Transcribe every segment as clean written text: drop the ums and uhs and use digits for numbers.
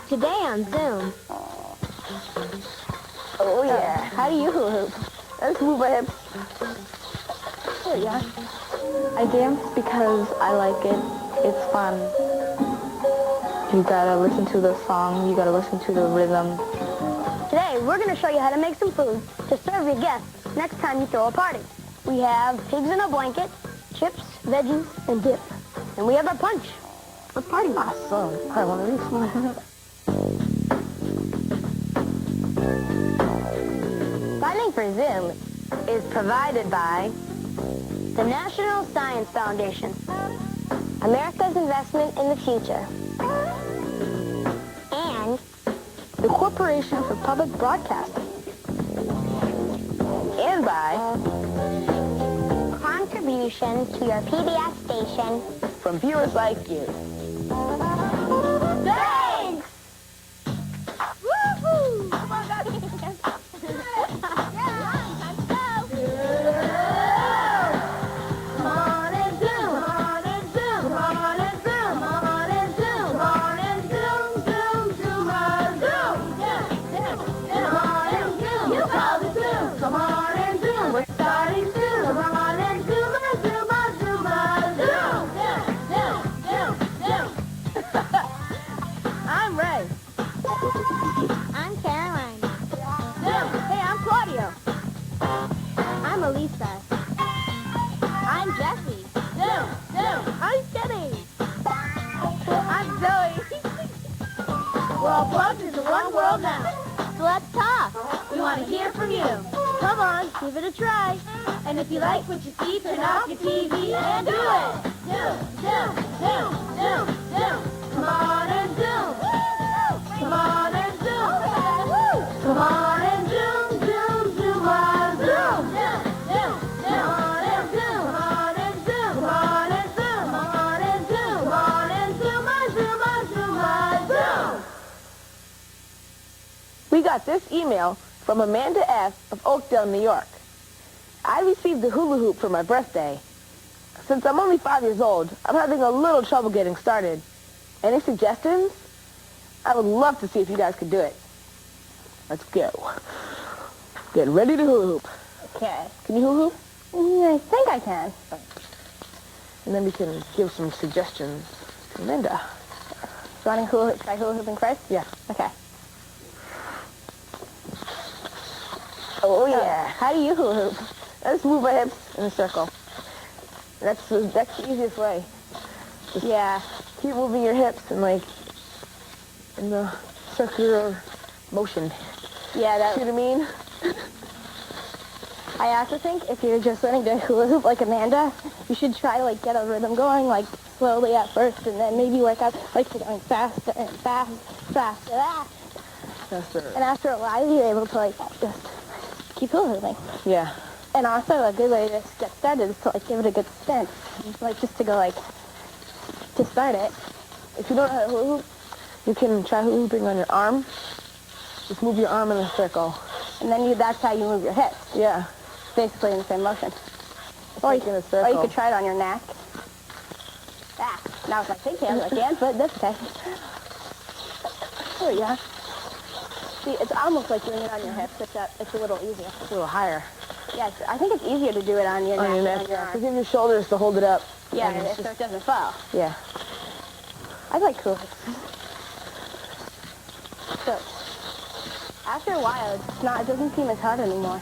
Today on Zoom. Oh yeah. How do you hula hoop? Let's move our hips. Oh yeah. I dance because I like it. It's fun. You gotta listen to the song. You gotta listen to the rhythm. Today we're gonna show you how to make some food to serve your guests next time you throw a party. We have pigs in a blanket, chips, veggies, and dip. And we have our punch. A party awesome. I want to do one. Funding for Zoom is provided by the National Science Foundation, America's Investment in the Future, and The Corporation for Public Broadcasting. And by contributions to your PBS station from viewers like you. Thanks! Woohoo! Come on, guys. I'm Ray. I'm Caroline. Hey, I'm Claudio. I'm Alisa. I'm Jessie. I'm Jenny. I'm Zoe. We're all plugged into one world now. So let's talk. We want to hear from you. Come on, give it a try. And if you like what you see, turn off your TV and do it. Zoom. Come on and zoom. Come on and zoom. Come on and zoom, ZOOMa, zoom. Come on and zoom. Come on and zoom. Come on and zoom. Come on and zoom. Come on and ZOOMa, zoom. We got this email from Amanda S. of Oakdale, New York. I received a hula hoop for my birthday. Since I'm only 5 years old, I'm having a little trouble getting started. Any suggestions? I would love to see if you guys could do it. Let's go. Get ready to hula hoop. Okay. Can you hula hoop? I think I can. And then we can give some suggestions to Linda. You want to try hula hooping first? Yeah. Okay. Oh yeah. How do you hula hoop? Let's move our hips in a circle. That's the easiest way. Just keep moving your hips in in the circular motion. Yeah, See what I mean? I also think if you're just learning to hula hoop like Amanda, you should try to get a rhythm going slowly at first, and then maybe work out to going faster and faster. Faster. And after a while, you're able to just keep hula hooping. Yeah. And also a good way to get started is to give it a good spin, just to go to start it. If you don't know how to hula hoop, you can try hula hooping on your arm. Just move your arm in a circle. And then that's how you move your hips. Yeah. Basically in the same motion. Or in a circle. Or you could try it on your neck. Now with my pig hands I can't, but that's okay. There we go. See, it's almost like doing it on your hips, except it's a little easier. It's a little higher. Yes, I think it's easier to do it on your neck than on your arm. Because you have your shoulders to hold it up. Yeah, so it doesn't fall. Yeah. I like hula hoops. So, after a while, it doesn't seem as hard anymore.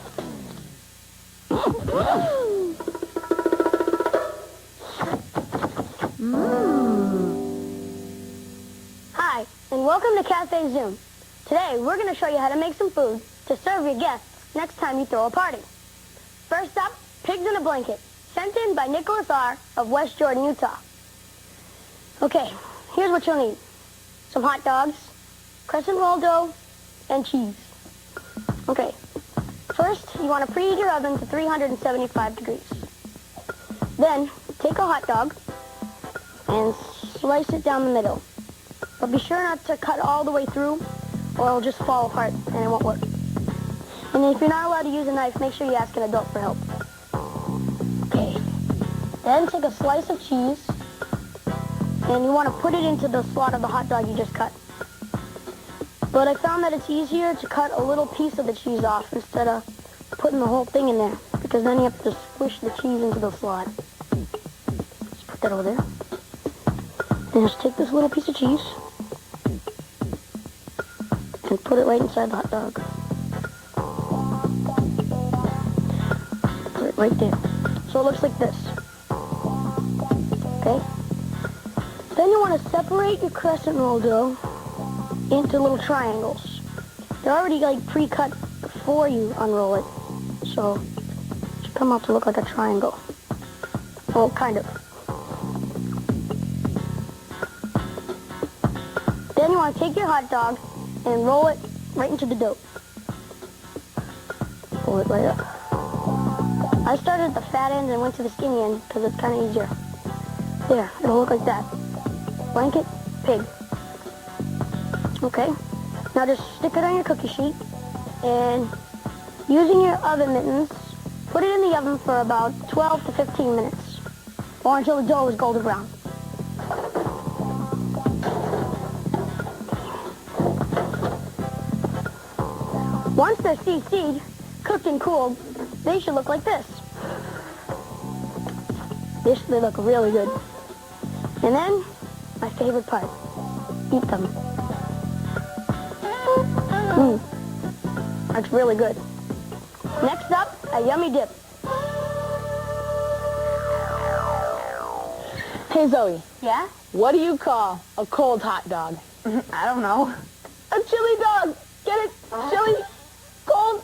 Hi, and welcome to Cafe Zoom. Today, we're going to show you how to make some food to serve your guests next time you throw a party. First up, pigs in a blanket, sent in by Nicholas R. of West Jordan, Utah. Okay, here's what you'll need. Some hot dogs, crescent roll dough, and cheese. Okay, first, you want to preheat your oven to 375 degrees. Then, take a hot dog and slice it down the middle. But be sure not to cut all the way through, or it'll just fall apart and it won't work. And if you're not allowed to use a knife, make sure you ask an adult for help. Okay. Then take a slice of cheese, and you want to put it into the slot of the hot dog you just cut. But I found that it's easier to cut a little piece of the cheese off instead of putting the whole thing in there, because then you have to squish the cheese into the slot. Just put that over there. And just take this little piece of cheese and put it right inside the hot dog. Put it right there. So it looks like this. Okay? Then you want to separate your crescent roll dough into little triangles. They're already like pre-cut before you unroll it. So it should come out to look like a triangle. Well, kind of. Then you want to take your hot dog and roll it right into the dough. Pull it right up. I started at the fat end and went to the skinny end because it's kind of easier. There, it'll look like that. Blanket, pig. Okay, now just stick it on your cookie sheet and using your oven mittens, put it in the oven for about 12 to 15 minutes or until the dough is golden brown. Once they're CC'd, cooked and cooled, they should look like this. They look really good. And then, my favorite part, eat them. That's really good. Next up, a yummy dip. Hey, Zoe. Yeah? What do you call a cold hot dog? I don't know. A chili dog. Get it? Chili. Cold.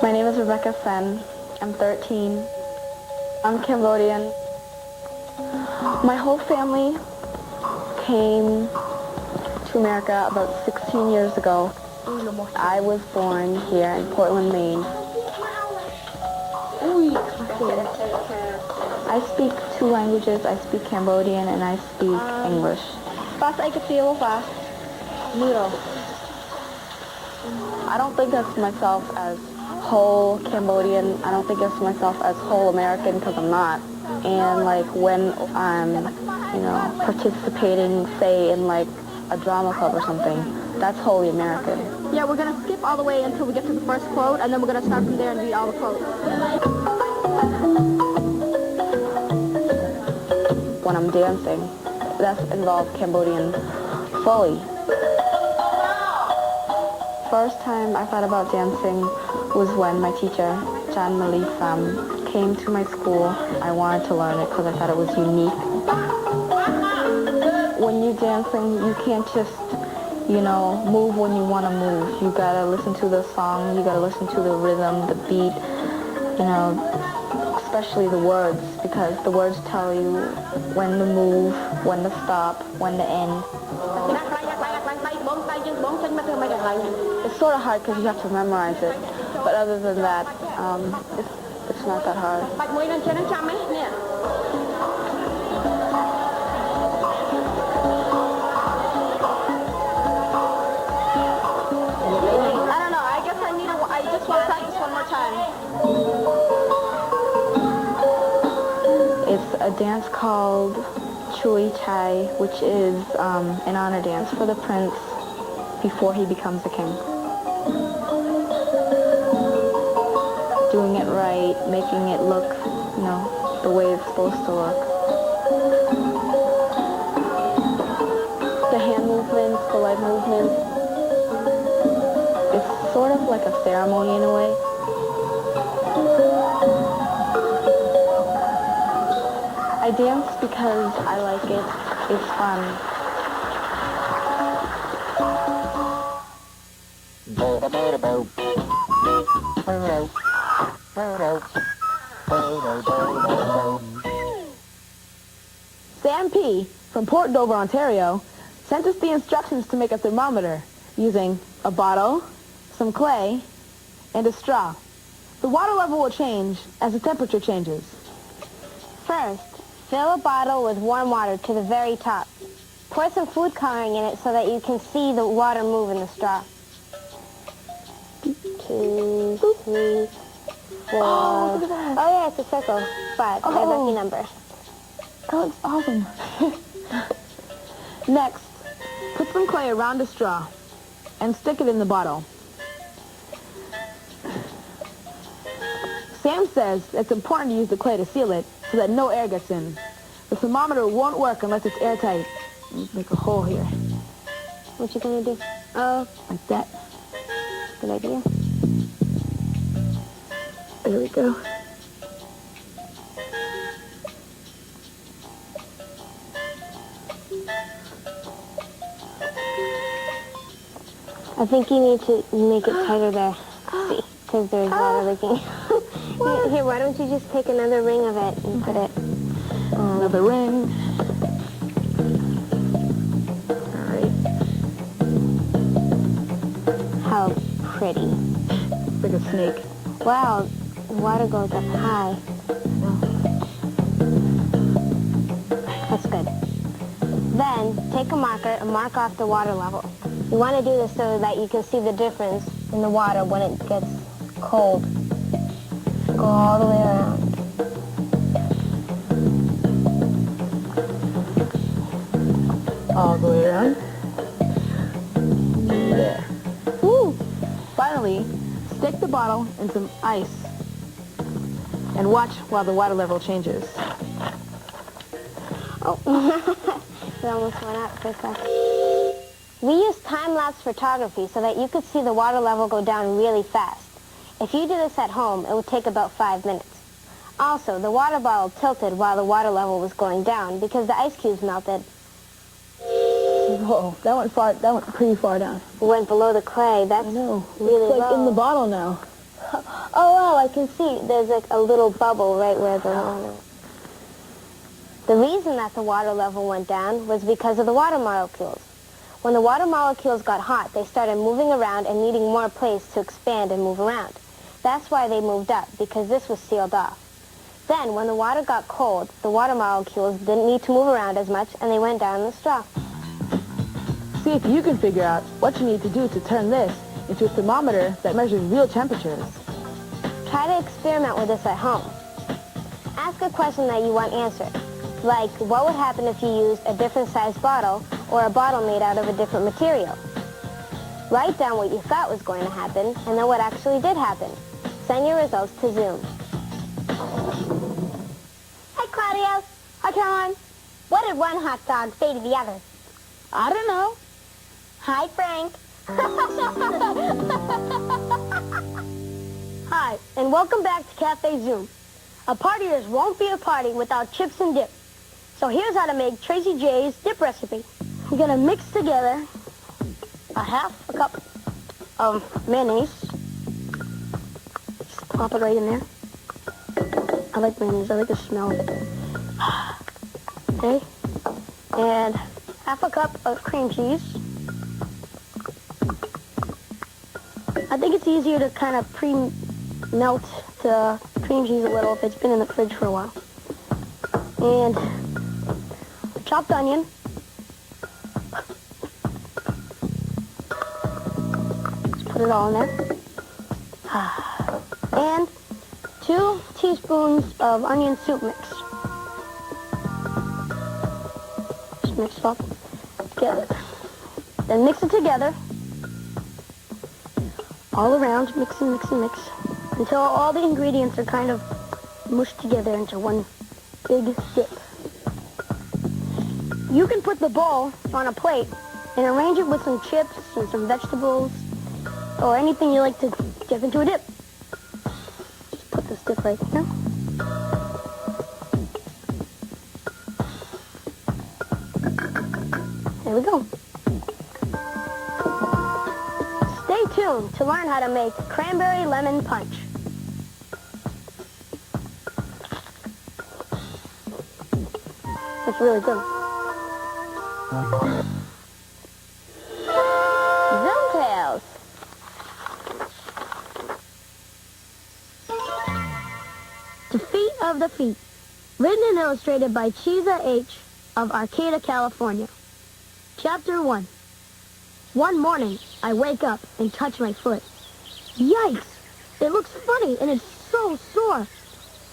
My name is Rebecca Sen. I'm 13. I'm Cambodian. My whole family came to America about 16 years ago. I was born here in Portland, Maine. I speak 2 languages. I speak Cambodian and I speak English. I don't think of myself as whole Cambodian. I don't think of myself as whole American because I'm not. And like when I'm, participating, say, in like a drama club or something, that's wholly American. Yeah, we're going to skip all the way until we get to the first quote, and then we're going to start from there and read all the quotes. When I'm dancing, that's involved Cambodian fully. First time I thought about dancing was when my teacher, Jan Malifam, came to my school. I wanted to learn it because I thought it was unique. When you're dancing, you can't just, move when you want to move. You gotta listen to the song, you gotta listen to the rhythm, the beat, especially the words, because the words tell you when to move, when to stop, when to end. It's sort of hard because you have to memorize it, but other than that, it's not that hard. I don't know, I guess I just want to practice one more time. It's a dance called Chui Chai, which is an honor dance for the prince before he becomes a king. Doing it right, making it look, the way it's supposed to look. The hand movements, the leg movements. It's sort of like a ceremony in a way. I dance because I like it. It's fun. Sam P. from Port Dover, Ontario, sent us the instructions to make a thermometer using a bottle, some clay, and a straw. The water level will change as the temperature changes. First, fill a bottle with warm water to the very top. Pour some food coloring in it so that you can see the water move in the straw. 2, 3, 4, Oh, yeah, it's a circle. 5. Oh. My lucky number. That looks awesome. Next, put some clay around a straw and stick it in the bottle. Sam says it's important to use the clay to seal it so that no air gets in. The thermometer won't work unless it's airtight. Let's make a hole here. What you gonna do? Oh, Like that. good idea. There we go. I think you need to make it tighter there. See, because there's water leaking. Here, why don't you just take another ring of it and put it... Another ring. All right. How pretty. It's like a snake. Wow, the water goes up high. That's good. Then, take a marker and mark off the water level. You want to do this so that you can see the difference in the water when it gets cold. Go all the way around. All the way around. There. Woo! Finally, stick the bottle in some ice and watch while the water level changes. Oh, it almost went out for a second. We use time-lapse photography so that you could see the water level go down really fast. If you do this at home, it would take about 5 minutes. Also, the water bottle tilted while the water level was going down because the ice cubes melted. Whoa, that went pretty far down. It went below the clay. That's really It's like low. in the bottle now. Oh, wow, I can see there's like a little bubble right where the water. The reason that the water level went down was because of the water molecules. When the water molecules got hot, they started moving around and needing more place to expand and move around. That's why they moved up, because this was sealed off. Then, when the water got cold, the water molecules didn't need to move around as much, and they went down in the straw. See if you can figure out what you need to do to turn this into a thermometer that measures real temperatures. Try to experiment with this at home. Ask a question that you want answered, like what would happen if you used a different sized bottle or a bottle made out of a different material. Write down what you thought was going to happen and then what actually did happen. Send your results to Zoom. Hi, Claudio. Hi, Caroline. What did one hot dog say to the other? I don't know. Hi, Frank. Hi, and welcome back to Cafe Zoom. A partiers won't be a party without chips and dip. So here's how to make Tracy J's dip recipe. We're going to mix together a half a cup of mayonnaise. Just plop it right in there. I like mayonnaise. I like the smell of it. Okay. And half a cup of cream cheese. I think it's easier to kind of pre-melt the cream cheese a little if it's been in the fridge for a while. And chopped onion. Just put it all in there. And 2 teaspoons of onion soup mix. Just mix it up together. Then mix it together. All around, mix and mix and mix. Until all the ingredients are kind of mushed together into one big dip. You can put the bowl on a plate and arrange it with some chips and some vegetables or anything you like to dip into a dip. Just put this dip right here. There we go. Stay tuned to learn how to make cranberry lemon punch. It's really good. Zoom Tales. The Feet of the Feet. Written and illustrated by Chiza H. of Arcata, California. Chapter 1. One morning, I wake up and touch my foot. Yikes! It looks funny and it's so sore.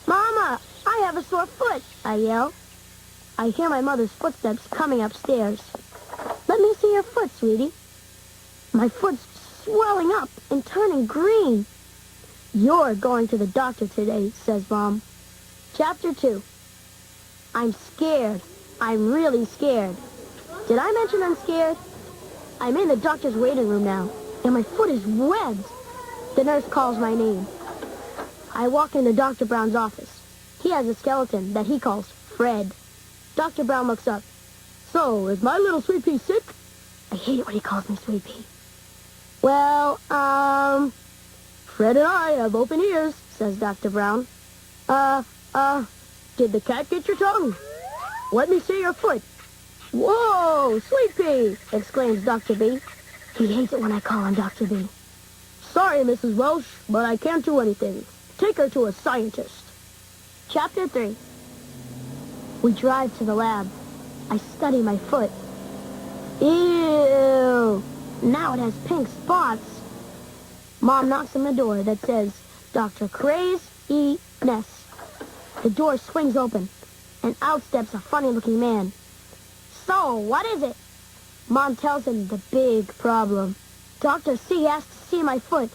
Mama, I have a sore foot, I yell. I hear my mother's footsteps coming upstairs. Let me see your foot, sweetie. My foot's swelling up and turning green. You're going to the doctor today, says Mom. Chapter 2. I'm scared. I'm really scared. Did I mention I'm scared? I'm in the doctor's waiting room now, and my foot is webbed. The nurse calls my name. I walk into Dr. Brown's office. He has a skeleton that he calls Fred. Dr. Brown looks up. So, is my little sweet pea sick? I hate it when he calls me sweet pea. Well, Fred and I have open ears, says Dr. Brown. Did the cat get your tongue? Let me see your foot. Whoa, sweet pea, exclaims Dr. B. He hates it when I call him Dr. B. Sorry, Mrs. Welsh, but I can't do anything. Take her to a scientist. Chapter 3. We drive to the lab. I study my foot. Ew! Now it has pink spots. Mom knocks on the door that says, Dr. Craze E. Ness. The door swings open, and out steps a funny-looking man. So, what is it? Mom tells him the big problem. Dr. C asks to see my foot.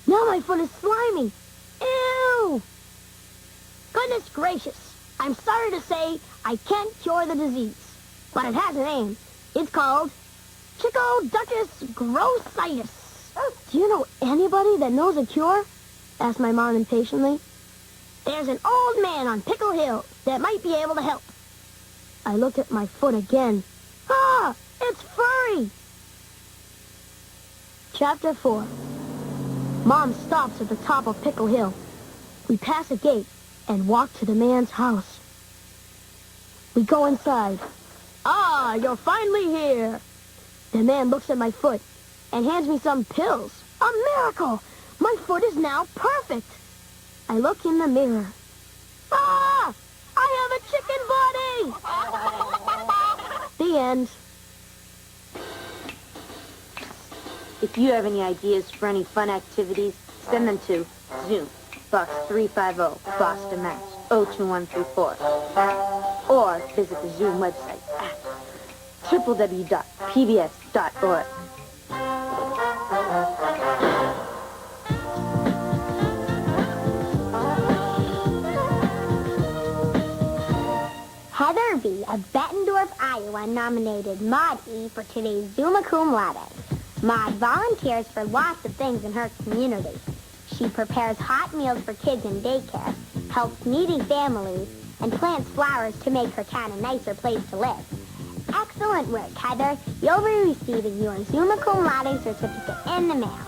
Now my foot is slimy. Ew! Goodness gracious. I'm sorry to say I can't cure the disease, but it has a name. It's called Chicoductus grossitis. Do you know anybody that knows a cure? Asked my mom impatiently. There's an old man on Pickle Hill that might be able to help. I looked at my foot again. Ah, it's furry. Chapter 4. Mom stops at the top of Pickle Hill. We pass a gate and walk to the man's house. We go inside. Ah, you're finally here. The man looks at my foot and hands me some pills. A miracle! My foot is now perfect. I look in the mirror. Ah! I have a chicken body! The end. If you have any ideas for any fun activities, send them to Zoom, Box 350, Boston, Mass. 02134. Or visit the Zoom website at www.pbs.org. Heather V. of Bettendorf, Iowa, nominated Maud E. for today's ZOOMa Cum Laude. Maud volunteers for lots of things in her community. She prepares hot meals for kids in daycare, helps needy families, and plants flowers to make her town a nicer place to live. Excellent work, Heather. You'll be receiving your ZOOMa Cum Laude certificate in the mail.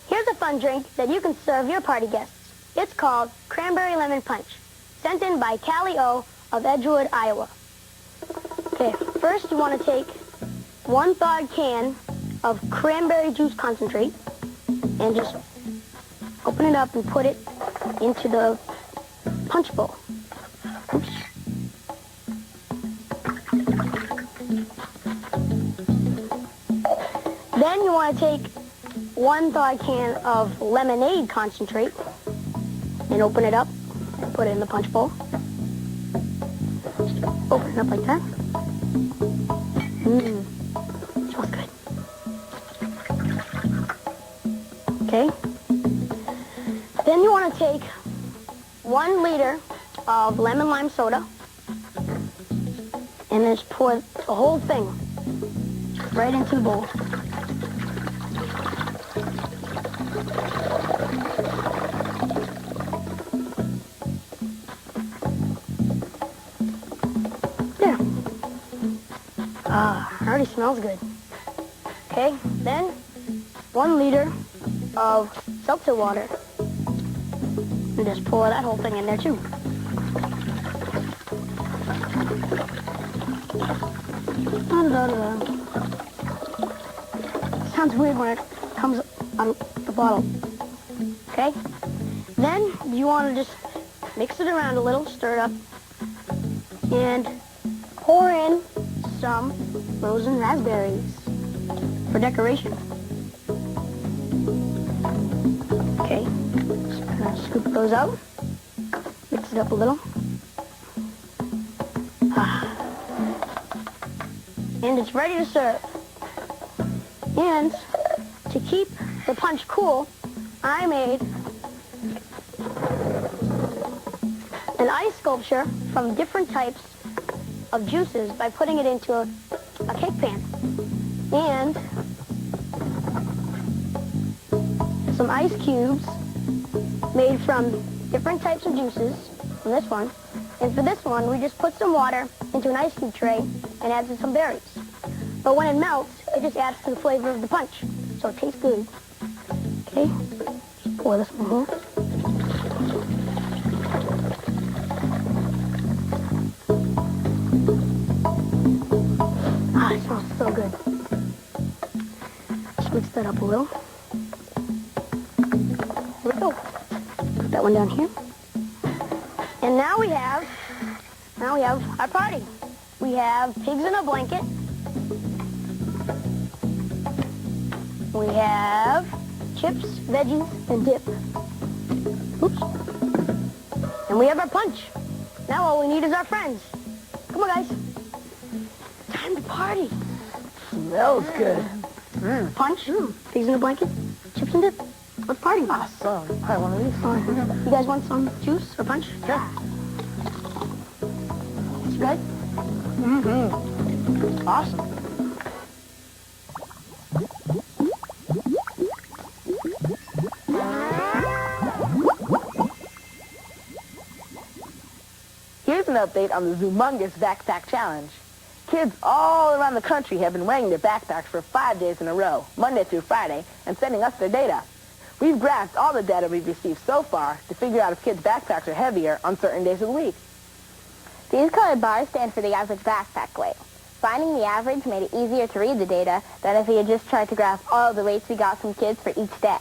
Here's a fun drink that you can serve your party guests. It's called Cranberry Lemon Punch, sent in by Callie O. of Edgewood, Iowa. Okay, first you want to take 1 thawed can of cranberry juice concentrate and just open it up and put it into the punch bowl. Oops. Then you want to take 1 thawed can of lemonade concentrate and open it up and put it in the punch bowl. Just open it up like that. Smells good. Okay. Then you want to take 1 liter of lemon lime soda and then just pour the whole thing right into the bowl. There. It already smells good. Okay, then 1 liter of seltzer water. And just pour that whole thing in there too. Sounds weird when it comes on the bottle. Okay? Then you want to just mix it around a little, stir it up, and pour in some frozen raspberries. for decoration. Okay, just gonna scoop those out. Mix it up a little. And it's ready to serve. And to keep the punch cool, I made an ice sculpture from different types of juices by putting it into a cake pan. And some ice cubes made from different types of juices from this one. And for this one, we just put some water into an ice cube tray and added some berries. But when it melts, it just adds to the flavor of the punch. So it tastes good. Okay, just pour this one here. Ah, it smells so good. Just mix that up a little. There we go. Put that one down here. And now we have our party. We have pigs in a blanket. We have chips, veggies, and dip. Oops. And we have our punch. Now all we need is our friends. Come on, guys. Time to party. Smells good. Punch, pigs in a blanket, chips and dip. Let's party. Awesome. I want one of these. You guys want some juice or punch? Sure. You good? Mm-hmm. Awesome. Here's an update on the ZOOMongous Backpack Challenge. Kids all around the country have been wearing their backpacks for 5 days in a row, Monday through Friday, and sending us their data. We've graphed all the data we've received so far to figure out if kids' backpacks are heavier on certain days of the week. These colored bars stand for the average backpack weight. Finding the average made it easier to read the data than if we had just tried to graph all the weights we got from kids for each day.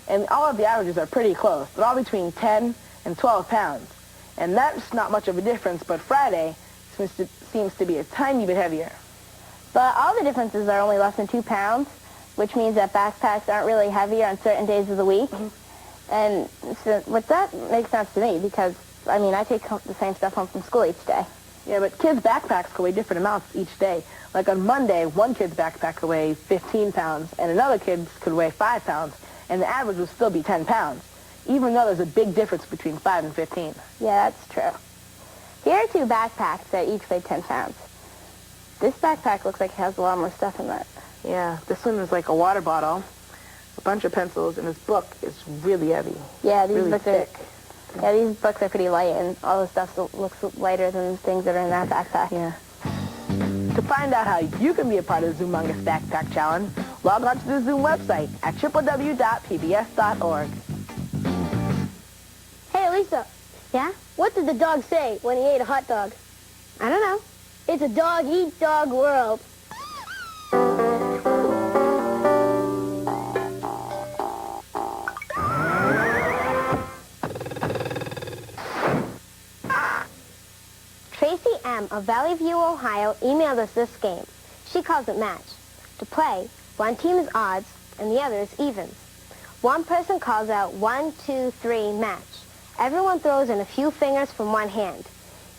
And all of the averages are pretty close. They're all between 10 and 12 pounds. And that's not much of a difference, but Friday seems to be a tiny bit heavier. But all the differences are only less than 2 pounds, which means that backpacks aren't really heavier on certain days of the week. And so, that makes sense to me because, I mean, I take the same stuff home from school each day. Yeah, but kids' backpacks could weigh different amounts each day. Like on Monday, one kid's backpack could weigh 15 pounds, and another kid's could weigh 5 pounds, and the average would still be 10 pounds, even though there's a big difference between 5 and 15. Yeah, that's true. Here are 2 backpacks that each weigh 10 pounds. This backpack looks like it has a lot more stuff in it. Yeah, this one is like a water bottle, a bunch of pencils, and this book is really heavy. Yeah, these really books thick. these books are pretty light, and all the stuff looks lighter than things that are in that backpack. Yeah. To find out how you can be a part of the ZOOMongous Backpack Challenge, log on to the Zoom website at www.pbs.org. Hey, Alisa. Yeah? What did the dog say when he ate a hot dog? I don't know. It's a dog-eat-dog world. Tracy M. of Valley View, Ohio, emailed us this game. She calls it match. To play, one team is odds and the other is evens. One person calls out 1, 2, 3, match. Everyone throws in a few fingers from one hand.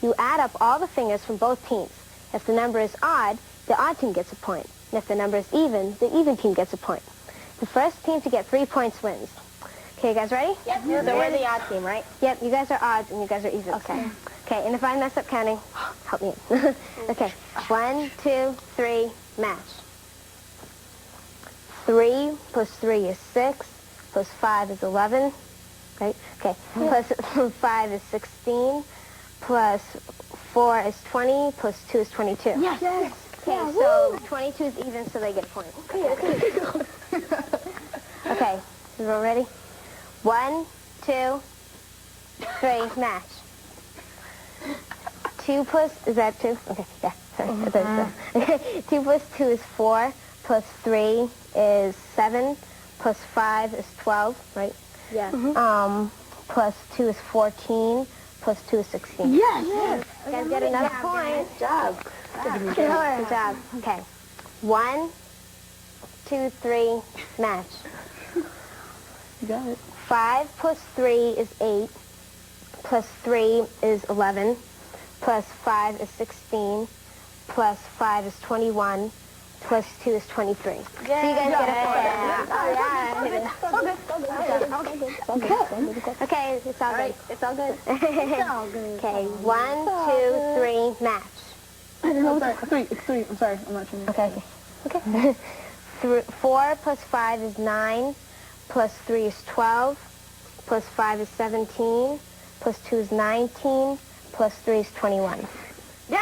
You add up all the fingers from both teams. If the number is odd, the odd team gets a point. And if the number is even, the even team gets a point. The first team to get 3 points wins. Okay, you guys ready? Yep. So we're the odd team, right? Yep, you guys are odds and you guys are evens. Okay. Okay, and if I mess up counting, help me. Okay, 1, 2, 3, match. 3 plus 3 is 6, plus 5 is 11, right? Okay, plus 5 is 16, plus 4 is 20, plus 2 is 22. Yes. Okay, so 22 is even, so they get a point. Okay. Okay, you all ready? 1, 2, 3, match. 2 plus, is that 2? Okay, yeah, sorry. I thought it was 2 plus 2 is 4, plus 3 is 7, plus 5 is 12, right? Yeah. Plus 2 is 14, plus 2 is 16. Yes. You guys get another point. Good job. Good job. Okay. 1, 2, 3, match. You got it. 5 plus 3 is 8, plus 3 is 11, plus 5 is 16, plus 5 is 21, plus 2 is 23. So you guys get a 4. Okay, it's all good. It's all good. Okay, 1, 2, 3, match. I don't know. It's 3. I'm sorry. I'm not sure. Okay. 4 plus 5 is 9, plus 3 is 12, plus 5 is 17, plus 2 is 19, plus 3 is 21. Yeah!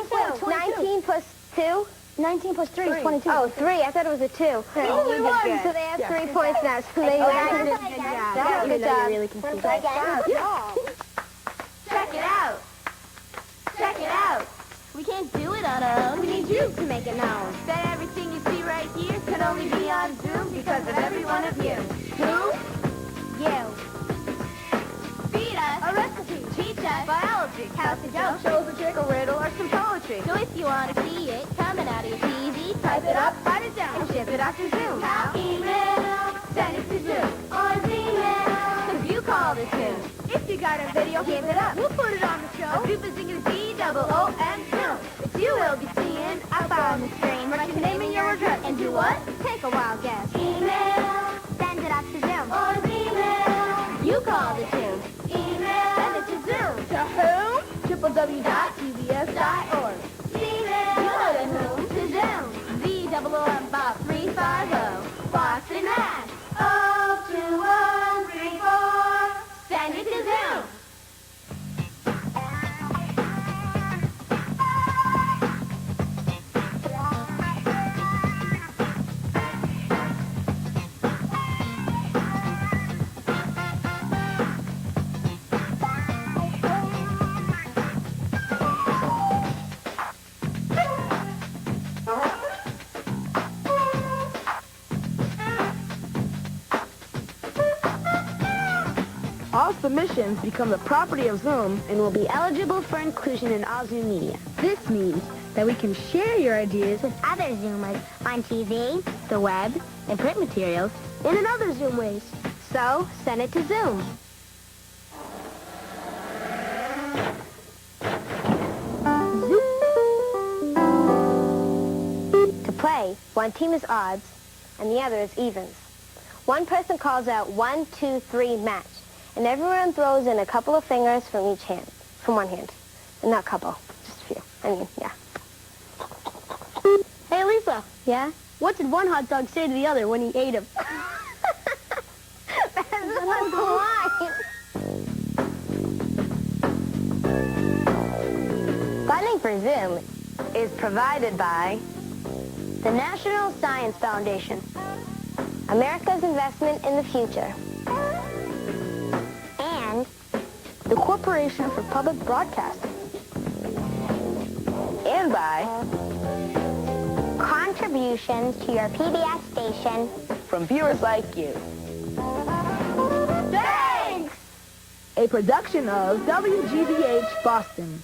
22. 19 plus 2? 19 plus 3 is 22. Oh, 3. I thought it was a 2. Only one. So they have 3 points now. So they good job. Really confused. Check it out. Check it out. We can't do it on our own. We need you to make it known. That everything you see right here can only be on Zoom because of every one of you. Who? You. Feed us. A recipe. Teach us. Biology. House a joke. Shows a trick, a riddle, or some poetry. So if you want to see it coming out of your TV, Type it up, write it down, and ship it out to Zoom. How? Email. Send it to Zoom. Or Gmail. If you call the Zoom. If you got a video, give it up. We'll put it on the show. ZOOM Zoom. But you will be seeing Up on the screen. write your name and your address. And do what? Take a wild guess. Email. Send it up to Zoom. Or Gmail. You call the Zoom. Email. Send it to Zoom. To whom? www.cbs.org. Gmail. You know the whom. To Zoom. ZOOM Bob 350. Boston, Mass. 02134. Send it to Zoom. All submissions become the property of Zoom And will be eligible for inclusion in all Zoom media. This means that we can share your ideas With other Zoomers on TV, the web, and print materials, and in other Zoom ways. So, send it to Zoom. To play, one team is odds, and the other is evens. One person calls out 1, 2, 3, match, and everyone throws in a couple of fingers from each hand, from one hand. Not a couple, just a few. I mean, yeah. Hey, Lisa. Yeah? What did one hot dog say to the other when he ate him? That's the line. Funding for Zoom is provided by the National Science Foundation, America's investment in the future, and the Corporation for Public Broadcasting, and by contributions to your PBS station. from viewers like you. Thanks! A production of WGBH Boston.